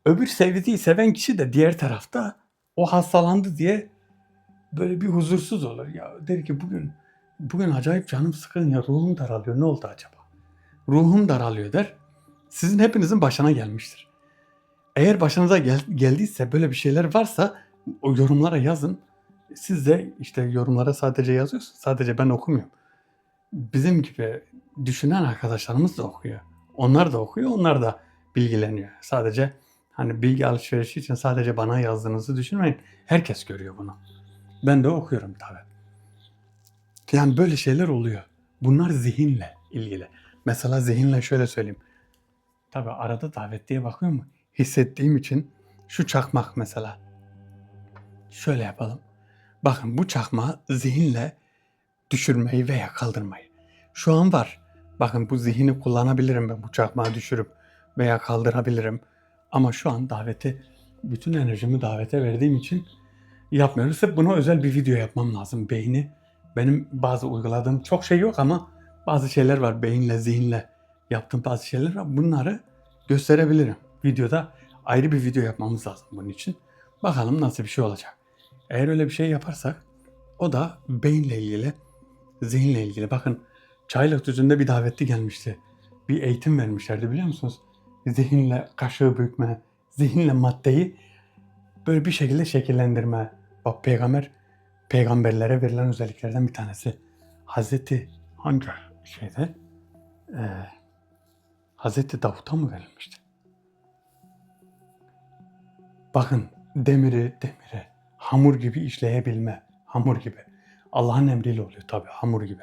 A: Öbür sevdiği seven kişi de diğer tarafta o hastalandı diye böyle bir huzursuz olur. Ya der ki bugün acayip canım sıkın ya ruhum daralıyor. Ne oldu acaba? Ruhum daralıyor der. Sizin hepinizin başına gelmiştir. Eğer başınıza geldiyse böyle bir şeyler varsa o yorumlara yazın. Siz de işte yorumlara sadece yazıyorsunuz. Sadece ben okumuyorum. Bizim gibi düşünen arkadaşlarımız da okuyor. Onlar da okuyor, onlar da bilgileniyor. Sadece hani bilgi alışverişi için sadece bana yazdığınızı düşünmeyin. Herkes görüyor bunu. Ben de okuyorum tabii. Yani böyle şeyler oluyor. Bunlar zihinle ilgili. Mesela zihinle şöyle söyleyeyim. Tabii arada davet diye bakıyor mu? Hissettiğim için şu çakmak mesela. Şöyle yapalım. Bakın bu çakmağı zihinle düşürmeyi veya kaldırmayı. Şu an var. Bakın bu zihni kullanabilirim ben bu çakmağı düşürüp veya kaldırabilirim. Ama şu an bütün enerjimi davete verdiğim için yapmıyoruz. Hep buna özel bir video yapmam lazım. Benim bazı uyguladığım çok şey yok ama bazı şeyler var. Beyinle, zihinle yaptığım bazı şeyler var. Bunları gösterebilirim. Videoda ayrı bir video yapmamız lazım bunun için. Bakalım nasıl bir şey olacak. Eğer öyle bir şey yaparsak o da beyinle ilgili, zihinle ilgili. Bakın Çaylıkdüzü'nde bir davetli gelmişti. Bir eğitim vermişlerdi biliyor musunuz? Zihinle kaşığı bükme, zihinle maddeyi böyle bir şekilde şekillendirme. Bak peygamberlere verilen özelliklerden bir tanesi. Hangi şeyde? Hazreti Davut'a mı verilmişti? Bakın demiri hamur gibi işleyebilme. Hamur gibi. Allah'ın emriyle oluyor tabii hamur gibi.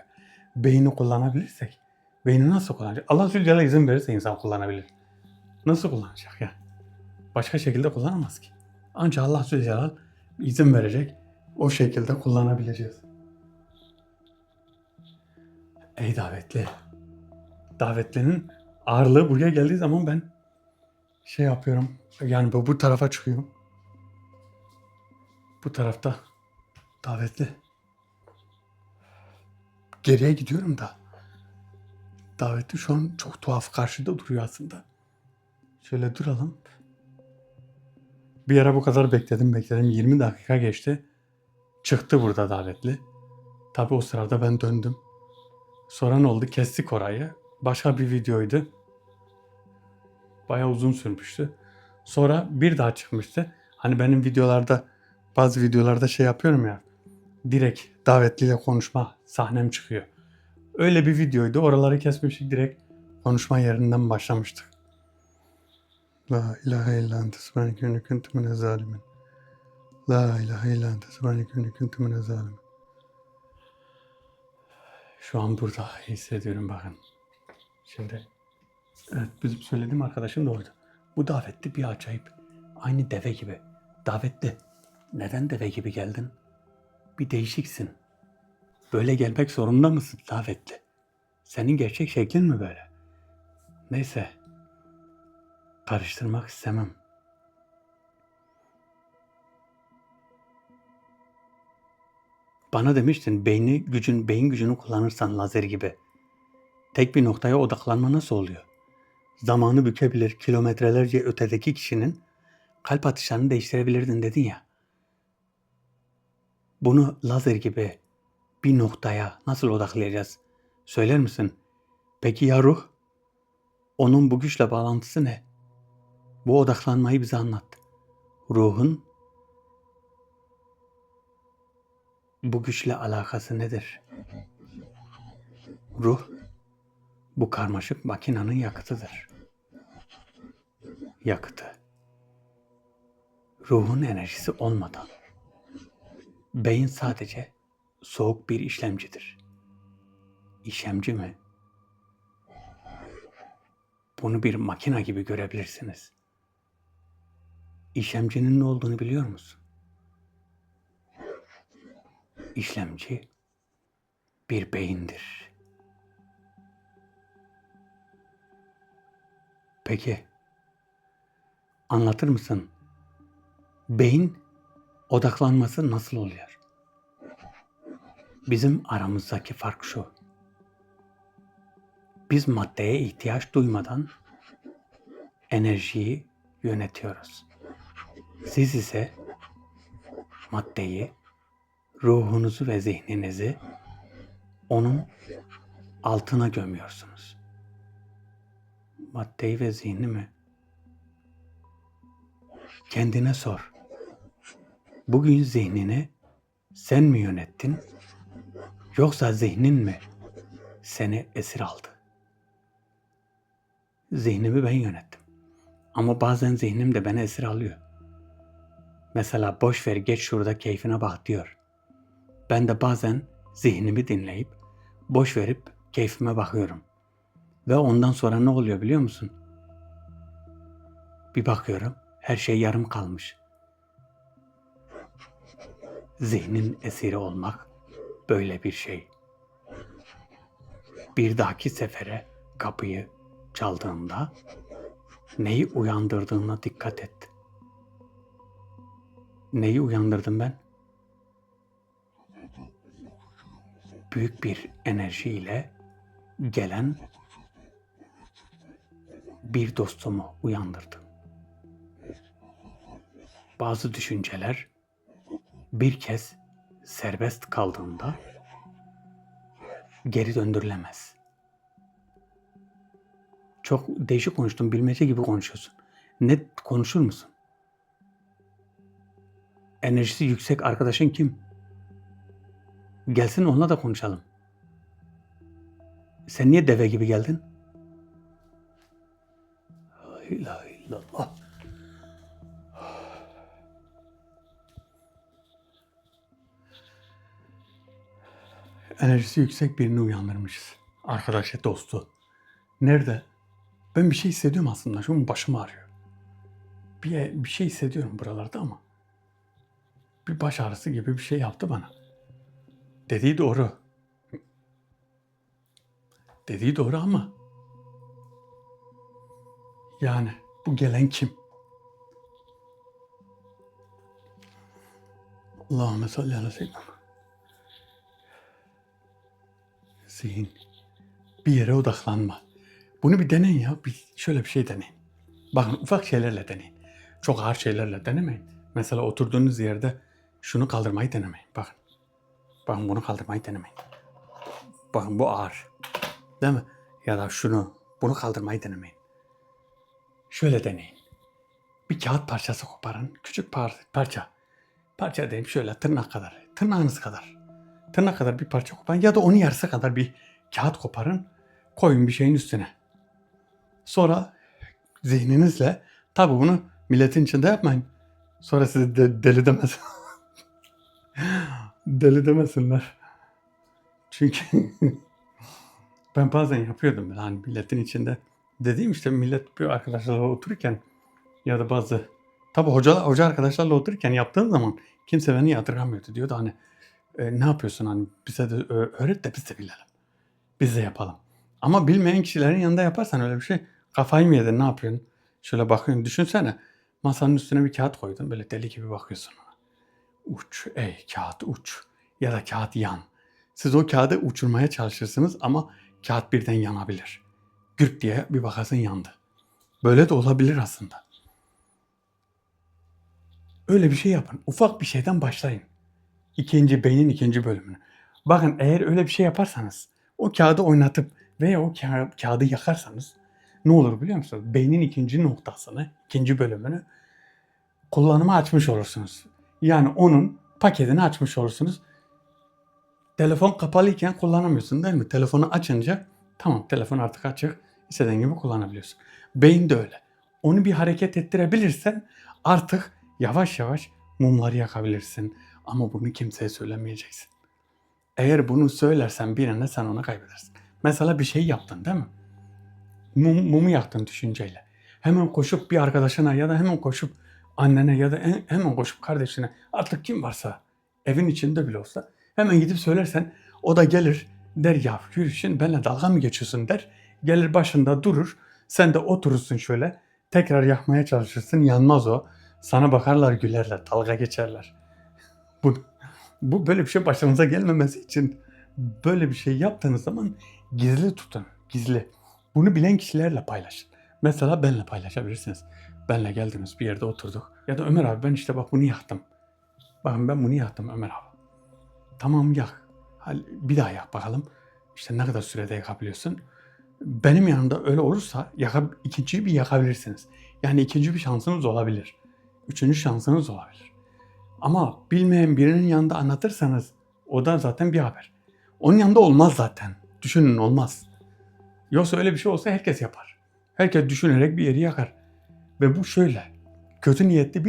A: Beyni kullanabilirsek, beyni nasıl kullanacak? Allah Zülcelal izin verirse insan kullanabilir. Nasıl kullanacak ya? Başka şekilde kullanamaz ki. Ancak Allah Zülcelal izin verecek. o şekilde kullanabileceğiz. Ey davetli. Davetlinin ağırlığı buraya geldiği zaman ben şey yapıyorum. Yani bu tarafa çıkıyorum. Bu tarafta davetli. Geriye gidiyorum da. Davetli şu an çok tuhaf karşıda duruyor aslında. Şöyle duralım. Bir ara bu kadar bekledim. 20 dakika geçti. Çıktı burada davetli. Tabi o sırada ben döndüm. Sonra ne oldu? Kestik orayı. Başka bir videoydu. Bayağı uzun sürmüştü. Sonra bir daha çıkmıştı. Hani benim bazı videolarda şey yapıyorum ya. Direkt davetliyle konuşma sahnem çıkıyor. Öyle bir videoydu. Oraları kesmiştik. Direkt konuşma yerinden başlamıştık. La ilahe illa ente subhaneke inni kuntu minez zalimin. La ilahe illa ente subhaneke inni kuntu minez zalimin. Şu an burada hissediyorum bakın. Şimdi evet, bizim söylediğim arkadaşım da oydu. Bu davetli bir acayip. Aynı deve gibi. Davetli. Neden deve gibi geldin? Bir değişiksin. Böyle gelmek zorunda mısın davetli? Senin gerçek şeklin mi böyle? Neyse. Karıştırmak istemem. Bana demiştin beyin gücünü kullanırsan lazer gibi. Tek bir noktaya odaklanma nasıl oluyor? Zamanı bükebilir, kilometrelerce ötedeki kişinin kalp atışlarını değiştirebilirdin dedin ya. Bunu lazer gibi bir noktaya nasıl odaklayacağız? Söyler misin? Peki ya ruh? Onun bu güçle bağlantısı ne? Bu odaklanmayı bize anlat. Ruhun bu güçle alakası nedir? Ruh, bu karmaşık makinenin yakıtıdır. Yakıtı. Ruhun enerjisi olmadan beyin sadece soğuk bir işlemcidir. İşlemci mi? Bunu bir makine gibi görebilirsiniz. İşlemcinin ne olduğunu biliyor musun? İşlemci bir beyindir. Peki, anlatır mısın? Beyin odaklanması nasıl oluyor? Bizim aramızdaki fark şu. Biz maddeye ihtiyaç duymadan enerjiyi yönetiyoruz. Siz ise maddeyi, ruhunuzu ve zihninizi onun altına gömüyorsunuz. Maddeyi ve zihni mi? Kendine sor. Bugün zihnini sen mi yönettin, yoksa zihnin mi seni esir aldı? Zihnimi ben yönettim. Ama bazen zihnim de beni esir alıyor. Mesela boş ver geç şurada keyfine bak diyor. Ben de bazen zihnimi dinleyip boş verip keyfime bakıyorum. Ve ondan sonra ne oluyor biliyor musun? Bir bakıyorum her şey yarım kalmış. Zihnin esiri olmak böyle bir şey. Bir dahaki sefere kapıyı çaldığında neyi uyandırdığına dikkat et. Neyi uyandırdım ben? Büyük bir enerjiyle gelen bir dostumu uyandırdım. Bazı düşünceler bir kez serbest kaldığında geri döndürülemez. Çok değişik konuştum, bilmece gibi konuşuyorsun. Net konuşur musun? Enerjisi yüksek arkadaşın kim? Gelsin onunla da konuşalım. Sen niye deve gibi geldin? La ilahe illallah. Enerjisi yüksek birini uyandırmışız. Arkadaşı, dostu. Nerede? Ben bir şey hissediyorum aslında. Şu an başım ağrıyor. Bir şey hissediyorum buralarda ama. bir baş ağrısı gibi bir şey yaptı bana. Dediği doğru. Dediği doğru ama yani bu gelen kim? Allahümme salli ala seyyidina. Zihin. Bir yere odaklanma. Bunu bir deneyin ya. Şöyle bir şey deneyin. Bakın ufak şeylerle deneyin. Çok ağır şeylerle denemeyin. Mesela oturduğunuz yerde şunu kaldırmayı denemeyin. Bakın. Bakın bunu kaldırmayı denemeyin. Bakın bu ağır. Değil mi? Ya da bunu kaldırmayı denemeyin. Şöyle deneyin. Bir kağıt parçası koparın. Küçük parça. Parça diyeyim şöyle tırnak kadar. Tırnağınız kadar. Tırnak kadar bir parça koparın ya da onun yarısı kadar bir kağıt koparın. Koyun bir şeyin üstüne. Sonra zihninizle tabi bunu milletin içinde yapmayın. Sonra sizi deli demesin. Deli demesinler. Çünkü ben bazen yapıyordum böyle hani milletin içinde. Dediğim işte millet bir arkadaşlarla otururken ya da bazı tabi hoca arkadaşlarla otururken yaptığım zaman kimse beni yadırgamıyordu. Diyordu hani ne yapıyorsun hani bize de öğret de biz de bilelim. Biz de yapalım. Ama bilmeyen kişilerin yanında yaparsan öyle bir şey kafayı mı yedin ne yapıyorsun? Şöyle bakıyorsun düşünsene masanın üstüne bir kağıt koydun böyle deli gibi bakıyorsun ona. Uç ey kağıt uç ya da kağıt yan. Siz o kağıdı uçurmaya çalışırsınız ama kağıt birden yanabilir. Gürk diye bir bakarsın yandı. Böyle de olabilir aslında. Öyle bir şey yapın. Ufak bir şeyden başlayın. Beynin ikinci bölümünü. Bakın eğer öyle bir şey yaparsanız o kağıdı oynatıp veya o kağıdı yakarsanız ne olur biliyor musunuz? Beynin ikinci noktasını, ikinci bölümünü kullanıma açmış olursunuz. Yani onun paketini açmış olursunuz. Telefon kapalıyken kullanamıyorsun değil mi? Telefonu açınca tamam telefon artık açık. İstediğin gibi kullanabiliyorsun. Beyin de öyle. Onu bir hareket ettirebilirsen artık yavaş yavaş mumları yakabilirsin. Ama bunu kimseye söylemeyeceksin. Eğer bunu söylersen birine sen onu kaybedersin. Mesela bir şey yaptın değil mi? Mumu yaktın düşünceyle. Hemen koşup bir arkadaşına ya da hemen koşup annene ya da hemen koşup kardeşine artık kim varsa evin içinde bile olsa hemen gidip söylersen o da gelir der ya yürü şimdi benimle dalga mı geçiyorsun der. Gelir başında durur. Sen de oturursun şöyle tekrar yakmaya çalışırsın yanmaz o. Sana bakarlar gülerler dalga geçerler. Bu, bu böyle bir şey başımıza gelmemesi için böyle bir şey yaptığınız zaman gizli tutun. Gizli. Bunu bilen kişilerle paylaşın. Mesela benle paylaşabilirsiniz. Benle geldiniz bir yerde oturduk. Ya da Ömer abi ben işte bak bunu yaktım. Bakın ben bunu yaktım Ömer abi. Tamam yak. Bir daha yak bakalım. İşte ne kadar sürede yakabiliyorsun. Benim yanımda öyle olursa ikinciyi bir yakabilirsiniz. Yani ikinci bir şansınız olabilir. Üçüncü şansınız olabilir. Ama bilmeyen birinin yanında anlatırsanız o da zaten bir haber. Onun yanında olmaz zaten. Düşünün olmaz. Yoksa öyle bir şey olsa herkes yapar. Herkes düşünerek bir yeri yakar. Ve bu şöyle. Kötü niyetli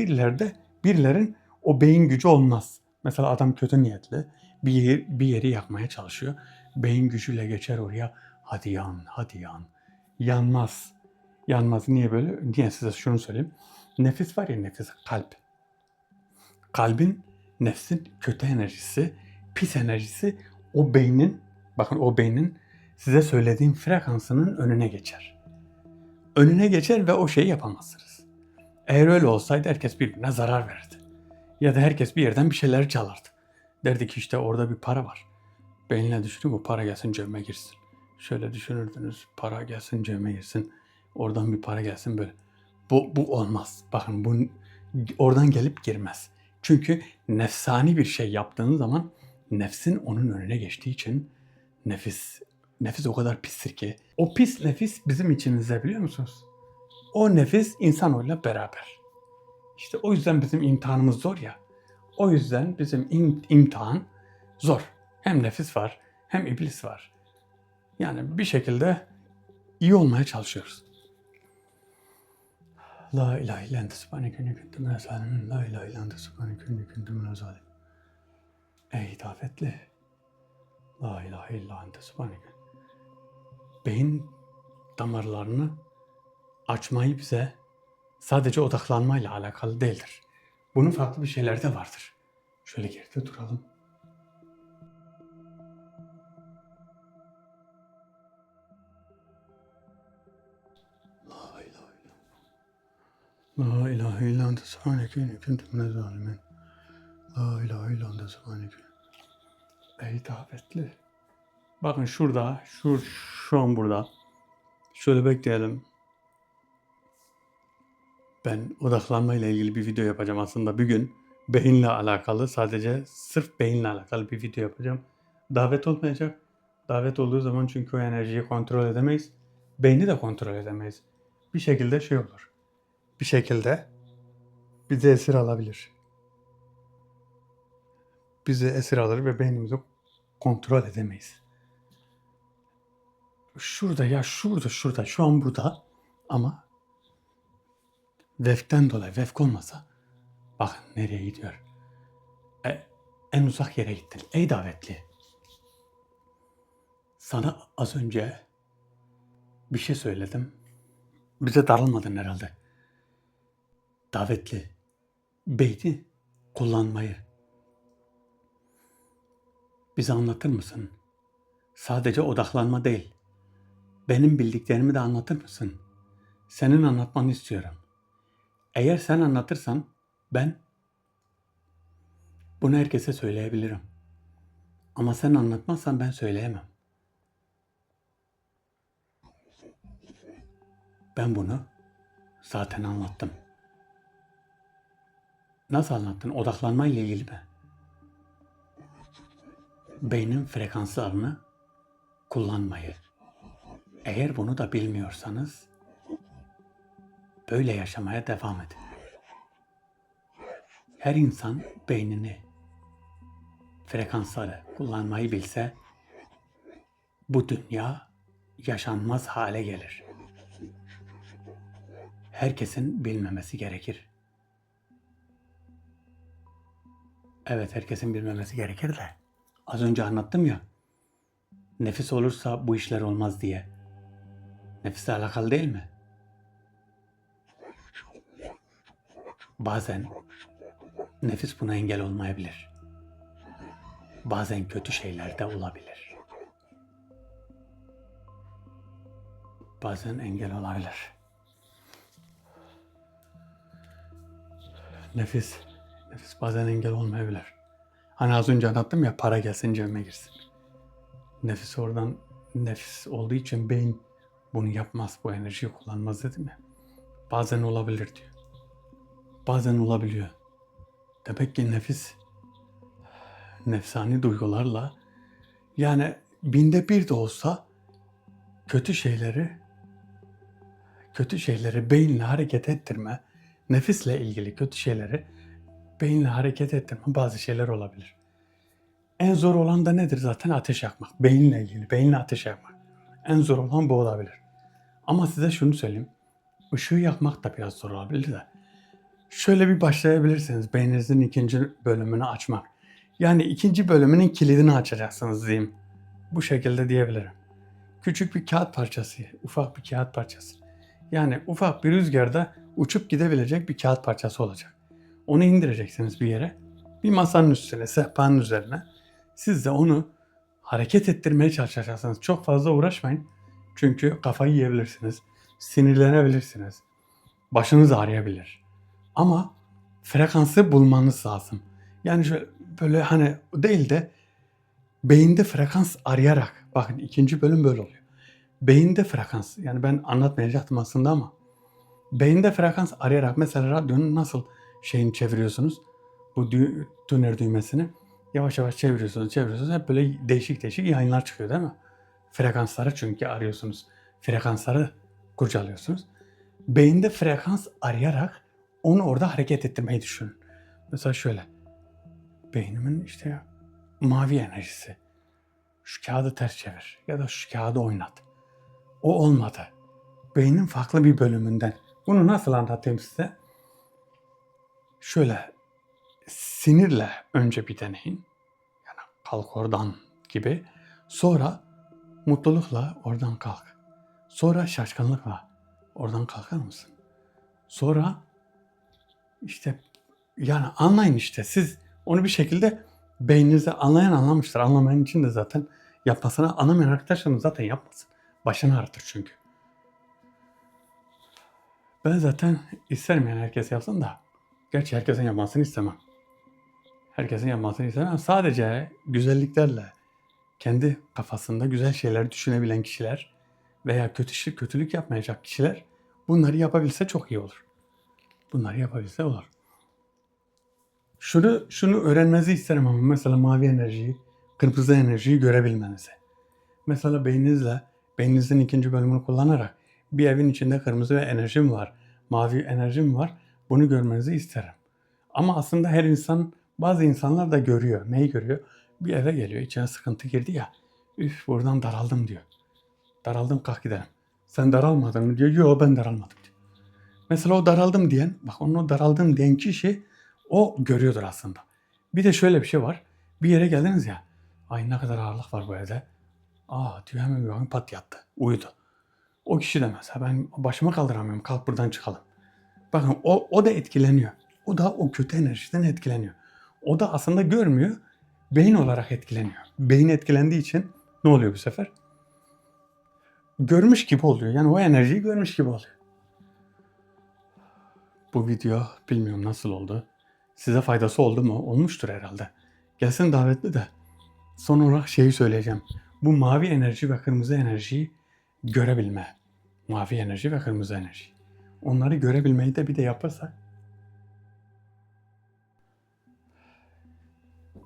A: birilerin o beyin gücü olmaz. Mesela adam kötü niyetli bir yeri yakmaya çalışıyor. Beyin gücüyle geçer oraya. Hadi yan, hadi yan. Yanmaz. Yanmaz. Niye böyle? Niye size şunu söyleyeyim. Nefis var ya nefis, kalp. Kalbin, nefsin kötü enerjisi, pis enerjisi o beynin size söylediğim frekansının önüne geçer. Önüne geçer ve o şeyi yapamazsınız. Eğer öyle olsaydı herkes birbirine zarar verirdi. Ya da herkes bir yerden bir şeyler çalardı. Derdi ki işte orada bir para var. Beynine düşünün bu para gelsin cebime girsin. Şöyle düşünürdünüz para gelsin cebime girsin. Oradan bir para gelsin böyle. Bu olmaz. Bakın bu oradan gelip girmez. Çünkü nefsani bir şey yaptığınız zaman nefsin onun önüne geçtiği için nefis o kadar pistir ki. O pis nefis bizim içimizde biliyor musunuz? O nefis insanoğluyla beraber. İşte o yüzden bizim imtihanımız zor ya. O yüzden bizim imtihan zor. Hem nefis var hem iblis var. Yani bir şekilde iyi olmaya çalışıyoruz. La ilahe illa ente subhaneke inni kuntu minez zalimin. La ilahe illa ente subhaneke inni kuntu minez zalimin. Ey davetli. La ilahe illa ente subhaneke. Beyin damarlarını açmayı bize sadece odaklanmayla alakalı değildir. Bunun farklı bir şeyleri de vardır. Şöyle geride duralım. La ilahe illallah. La ilahe illa ente subhaneke inni kuntu minez zalimin. La ilahe illa ente subhaneke. Ey davetli. Bakın şurada, şu an burada. Şöyle bekleyelim. Ben odaklanma ile ilgili bir video yapacağım aslında bir gün. Beyinle alakalı, sadece sırf beyinle alakalı bir video yapacağım. Davet olmayacak. Davet olduğu zaman çünkü o enerjiyi kontrol edemeyiz. Beyni de kontrol edemeyiz. Bir şekilde şey olur. Bir şekilde bizi esir alabilir. Bizi esir alır ve beynimizi kontrol edemeyiz. Şurada, şu an burada ama veften dolayı, vefk olmasa bakın nereye gidiyor. En uzak yere gittin. Ey davetli. Sana az önce bir şey söyledim. Bize darılmadın herhalde. Davetli. Beyni kullanmayı bize anlatır mısın? Sadece odaklanma değil. Benim bildiklerimi de anlatır mısın? Senin anlatmanı istiyorum. Eğer sen anlatırsan ben bunu herkese söyleyebilirim. Ama sen anlatmazsan ben söyleyemem. Ben bunu zaten anlattım. Nasıl anlattın? Odaklanma ile ilgili mi? Beynin frekanslarını kullanmayı. Eğer bunu da bilmiyorsanız böyle yaşamaya devam edin. Her insan beynini, frekansları kullanmayı bilse bu dünya yaşanmaz hale gelir. Herkesin bilmemesi gerekir. Evet, herkesin bilmemesi gerekir de az önce anlattım ya, nefis olursa bu işler olmaz diye. Nefisle alakalı değil mi? Bazen nefis buna engel olmayabilir. Bazen kötü şeyler de olabilir. Bazen engel olabilir. Nefis bazen engel olmayabilir. Hani az önce anlattım ya, para gelsin cebime girsin. Nefis olduğu için beyin bunu yapmaz, bu enerjiyi kullanmaz dedim ya. Bazen olabilir diyor. Bazen olabiliyor. Demek ki nefsani duygularla, yani 1/1000 de olsa kötü şeyleri beyinle hareket ettirme, nefisle ilgili kötü şeyleri beyinle hareket ettirme bazı şeyler olabilir. En zor olan da nedir zaten? Ateş yakmak. Beyinle ilgili, beyinle ateş yakmak. En zor olan bu olabilir. Ama size şunu söyleyeyim. Işığı yakmak da biraz zor olabilir de. Şöyle bir başlayabilirsiniz beyninizin 2. bölümünü açmak. Yani 2. bölümünün kilidini açacaksınız diyeyim. Bu şekilde diyebilirim. Küçük bir kağıt parçası, ufak bir kağıt parçası. Yani ufak bir rüzgarda uçup gidebilecek bir kağıt parçası olacak. Onu indireceksiniz bir yere. Bir masanın üstüne, sehpanın üzerine. Siz de onu hareket ettirmeye çalışacaksınız. Çok fazla uğraşmayın. Çünkü kafayı yiyebilirsiniz. Sinirlenebilirsiniz. Başınız ağrıyabilir. Ama frekansı bulmanız lazım. Yani şöyle, böyle hani değil de beyinde frekans arayarak. Bakın 2. bölüm böyle oluyor. Beyinde frekans, yani ben anlatmayacaktım aslında ama beyinde frekans arayarak, mesela radyonun nasıl şeyini çeviriyorsunuz, bu döner düğmesini yavaş yavaş çeviriyorsunuz. Hep böyle değişik yayınlar çıkıyor değil mi? Frekansları çünkü arıyorsunuz. Frekansları kurcalıyorsunuz. Beyinde frekans arayarak onu orada hareket ettirmeyi düşünün. Mesela şöyle. Beynimin işte mavi enerjisi. Şu kağıdı ters çevir ya da şu kağıdı oynat. O olmadı. Beynin farklı bir bölümünden. Bunu nasıl anlatayım size? Şöyle, sinirle önce bir deneyin. Yani kalk oradan gibi. Sonra mutlulukla oradan kalk. Sonra şaşkınlıkla oradan kalkar mısın? Sonra işte, yani anlayın işte, siz Onu bir şekilde beyninizde anlayan anlamıştır. Anlamayan için de zaten yapmasına, anlamayan arkadaşlarım zaten yapmasın. Başını ağrıtır çünkü. Ben zaten isterim yani herkes yapsın da. Gerçi herkesin yapmasını istemem. Herkesin yapmasını istemem. Sadece güzelliklerle, kendi kafasında güzel şeyler düşünebilen kişiler veya kötülük yapmayacak kişiler bunları yapabilse çok iyi olur. Bunları yapabilse olur. Şunu öğrenmenizi isterim ama mesela mavi enerjiyi, kırmızı enerjiyi görebilmenizi. Mesela beyninizin ikinci bölümünü kullanarak bir evin içinde kırmızı ve enerjim var, mavi enerjim var. Bunu görmenizi isterim. Ama aslında bazı insanlar da görüyor. Neyi görüyor? Bir eve geliyor, içine sıkıntı girdi ya. Üf buradan daraldım diyor. Daraldım kalk gidelim. Sen daralmadın mı diyor. Yok ben daralmadım diyor. Mesela o daraldım diyen, bak onun o daraldım diyen kişi o görüyordur aslında. Bir de şöyle bir şey var. Bir yere geldiniz ya. Ay ne kadar ağırlık var bu evde. Aa diyor hemen bir bakın pat yattı. Uyudu. O kişi de mesela ben başıma kaldıramıyorum. Kalk buradan çıkalım. Bakın o da etkileniyor. O da o kötü enerjiden etkileniyor. O da aslında görmüyor. Beyin olarak etkileniyor. Beyin etkilendiği için ne oluyor bu sefer? Görmüş gibi oluyor. Yani o enerjiyi görmüş gibi oluyor. Bu video bilmiyorum nasıl oldu. Size faydası oldu mu? Olmuştur herhalde. Gelsin davetli de. Son olarak şeyi söyleyeceğim. Bu mavi enerji ve kırmızı enerjiyi görebilme. Mavi enerji ve kırmızı enerji. Onları görebilmeyi de bir de yaparsak.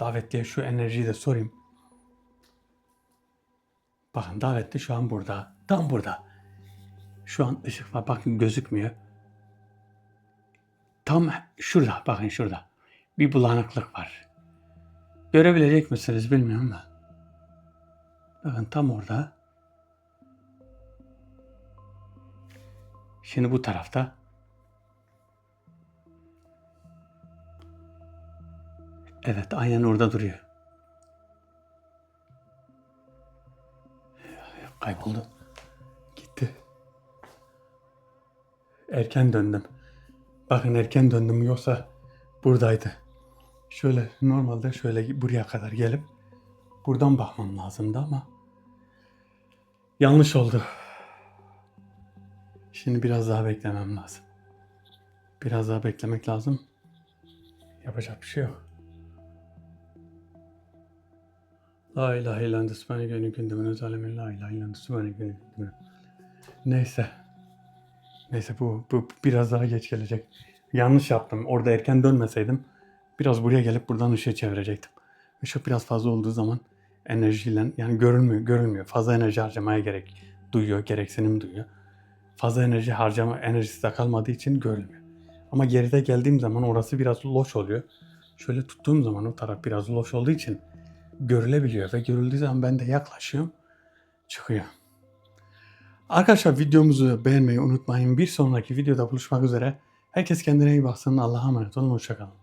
A: Davetliye şu enerjiyi de sorayım. Bakın davetli şu an burada. Tam burada. Şu an ışık var. Bakın gözükmüyor. Tam şurada. Bakın şurada. Bir bulanıklık var. Görebilecek misiniz bilmiyorum da. Bakın tam orada. Şimdi bu tarafta. Evet aynen orada duruyor. Kayboldu. Gitti. Erken döndüm. Bakın erken döndüm yoksa buradaydı. Şöyle normalde şöyle buraya kadar gelip buradan bakmam lazımdı ama yanlış oldu. Şimdi biraz daha beklemem lazım. Biraz daha beklemek lazım. Yapacak bir şey yok. La ilahe illallah sübhaneke günü gündemine zalimin la ilahe illallah sübhaneke günü gündemine. Neyse bu biraz daha geç gelecek. Yanlış yaptım. Orada erken dönmeseydim biraz buraya gelip buradan ışığı çevirecektim. Işık biraz fazla olduğu zaman enerjiyle yani görülmüyor. Fazla enerji harcamaya gereksinim duyuyor. Fazla enerjisi de kalmadığı için görülmüyor. Ama geride geldiğim zaman orası biraz loş oluyor. Şöyle tuttuğum zaman o taraf biraz loş olduğu için görülebiliyor ve görüldüğü zaman ben de yaklaşıyorum, çıkıyor. Arkadaşlar videomuzu beğenmeyi unutmayın. Bir sonraki videoda buluşmak üzere. Herkes kendine iyi baksın. Allah'a emanet olun. Hoşça kalın.